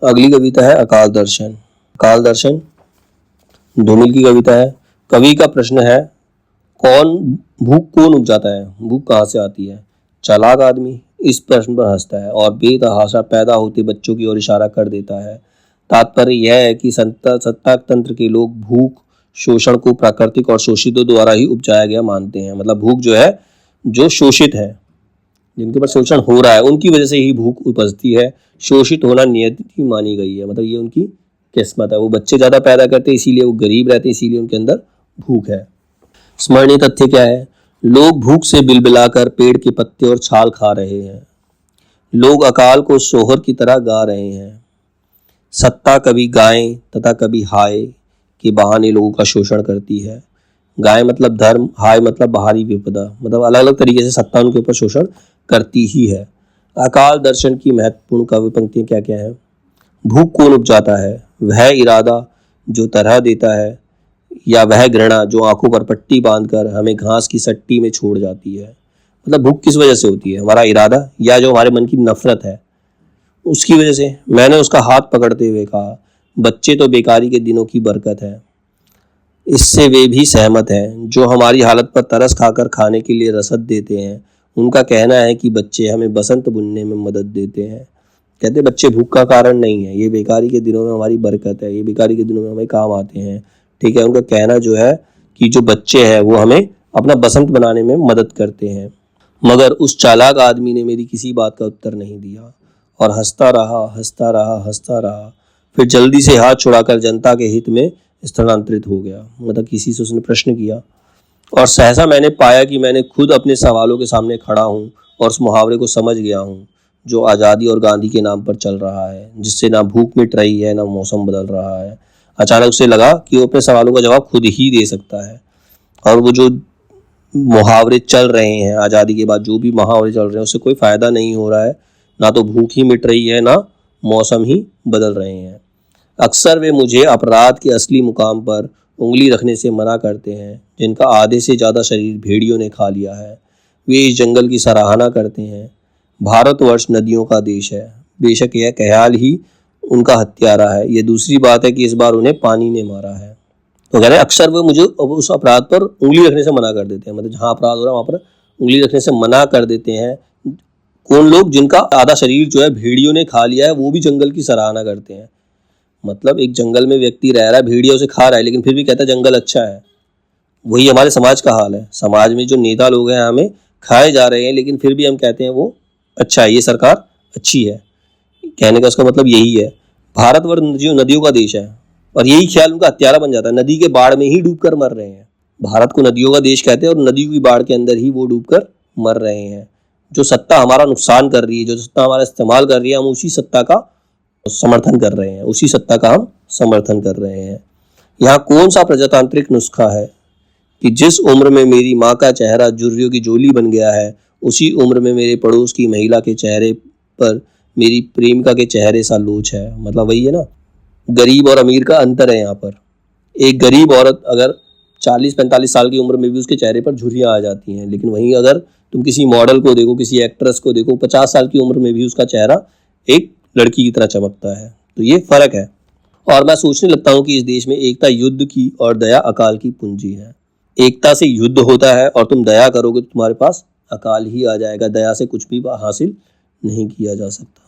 अगली कविता है अकाल दर्शन। अकाल दर्शन धूमिल की कविता है। कवि का प्रश्न है, भूख कौन उपजाता है, भूख कहाँ से आती है। चालाक आदमी इस प्रश्न पर हंसता है और बेतहाशा पैदा होते बच्चों की ओर इशारा कर देता है। तात्पर्य यह है कि सत्ता तंत्र के लोग भूख शोषण को प्राकृतिक और शोषितों द्वारा ही उपजाया गया मानते हैं। मतलब भूख जो है, जो शोषित है, जिनके ऊपर शोषण हो रहा है, उनकी वजह से ही भूख उपजती है। शोषित होना नियति मानी गई है, मतलब ये उनकी किस्मत है। वो बच्चे ज्यादा पैदा करते हैं, इसीलिए वो गरीब रहते हैं, इसीलिए उनके अंदर भूख है। स्मरणीय तथ्य क्या है? लोग भूख से बिलबिलाकर पेड़ के पत्ते और छाल खा रहे हैं। लोग अकाल को सोहर की तरह गा रहे हैं। सत्ता कभी गाय तथा कभी हाय के बहाने लोगों का शोषण करती है। गाय मतलब धर्म, हाय मतलब बाहरी विपदा, मतलब अलग अलग तरीके से सत्ता उनके ऊपर शोषण करती ही है। अकाल दर्शन की महत्वपूर्ण काव्य पंक्तियां क्या क्या है? भूख कौन उपजाता है? वह इरादा जो तरह देता है, या वह घृणा जो आंखों पर पट्टी बांधकर हमें घास की सट्टी में छोड़ जाती है। मतलब भूख किस वजह से होती है? हमारा इरादा, या जो हमारे मन की नफरत है उसकी वजह से। मैंने उसका हाथ पकड़ते हुए कहा, बच्चे तो बेकारी के दिनों की बरकत है। इससे वे भी सहमत हैं जो हमारी हालत पर तरस खाकर खाने के लिए रसद देते हैं। उनका कहना है कि बच्चे हमें बसंत बुनने में मदद देते हैं। कहते बच्चे भूख का कारण नहीं है, ये बेकारी के दिनों में हमारी बरकत है, ये बेकारी के दिनों में हमें काम आते हैं। ठीक है, उनका कहना जो है कि जो बच्चे हैं वो हमें अपना बसंत बनाने में मदद करते हैं। मगर उस चालाक आदमी ने मेरी किसी बात का उत्तर नहीं दिया और हंसता रहा, हंसता रहा, हंसता रहा। फिर जल्दी से हाथ छुड़ाकर जनता के हित में स्थानांतरित हो गया। मतलब किसी से उसने प्रश्न किया और सहसा मैंने पाया कि मैंने खुद अपने सवालों के सामने खड़ा हूँ और उस मुहावरे को समझ गया हूँ जो आज़ादी और गांधी के नाम पर चल रहा है, जिससे ना भूख मिट रही है ना मौसम बदल रहा है। अचानक उसे लगा कि वो अपने सवालों का जवाब खुद ही दे सकता है। और वो जो मुहावरे चल रहे हैं आज़ादी के बाद, जो भी मुहावरे चल रहे हैं, उससे कोई फ़ायदा नहीं हो रहा है। ना तो भूख ही मिट रही है, ना मौसम ही बदल रहे हैं। अक्सर वे मुझे अपराध के असली मुकाम पर उंगली रखने से मना करते हैं, जिनका आधे से ज़्यादा शरीर भेड़ियों ने खा लिया है। वे इस जंगल की सराहना करते हैं। भारतवर्ष नदियों का देश है, बेशक यह ख्याल ही उनका हत्यारा है। ये दूसरी बात है कि इस बार उन्हें पानी ने मारा है। तो कह रहे हैं अक्सर वे मुझे उस अपराध पर उंगली रखने से मना कर देते हैं। मतलब जहाँ अपराध हो रहा है वहाँ पर उंगली रखने से मना कर देते हैं। कौन लोग? जिनका आधा शरीर जो है भेड़ियों ने खा लिया है, वो भी जंगल की सराहना करते हैं। मतलब एक जंगल में व्यक्ति रह रहा है, भेड़िया उसे खा रहा है, लेकिन फिर भी कहता है जंगल अच्छा है। वही हमारे समाज का हाल है। समाज में जो नेता लोग हैं हमें खाए जा रहे हैं, लेकिन फिर भी हम कहते हैं वो अच्छा है, ये सरकार अच्छी है। कहने का उसका मतलब यही है। भारतवर्ष नदियों का देश है और यही ख्याल उनका हत्यारा बन जाता है। नदी के बाढ़ में ही डूबकर मर रहे हैं। भारत को नदियों का देश कहते हैं और नदियों की बाढ़ के अंदर ही वो डूबकर मर रहे हैं। जो सत्ता हमारा नुकसान कर रही है, जो सत्ता हमारा इस्तेमाल कर रही है, हम उसी सत्ता का समर्थन कर रहे हैं, उसी सत्ता का हम समर्थन कर रहे हैं। यहाँ कौन सा प्रजातांत्रिक नुस्खा है कि जिस उम्र में मेरी माँ का चेहरा जुर्रियों की जोली बन गया है, उसी उम्र में मेरे पड़ोस की महिला के चेहरे पर मेरी प्रेमिका के चेहरे सा लोच है। मतलब वही है ना, गरीब और अमीर का अंतर है यहाँ पर। एक गरीब औरत अगर 40-45 साल की उम्र में भी उसके चेहरे पर झुर्रियाँ आ जाती हैं, लेकिन वहीं अगर तुम किसी मॉडल को देखो, किसी एक्ट्रेस को देखो, 50 साल की उम्र में भी उसका चेहरा एक लड़की की तरह चमकता है। तो ये फर्क है। और मैं सोचने लगता हूँ कि इस देश में एकता युद्ध की और दया अकाल की पूंजी है। एकता से युद्ध होता है और तुम दया करोगे तो तुम्हारे पास अकाल ही आ जाएगा। दया से कुछ भी हासिल नहीं किया जा सकता।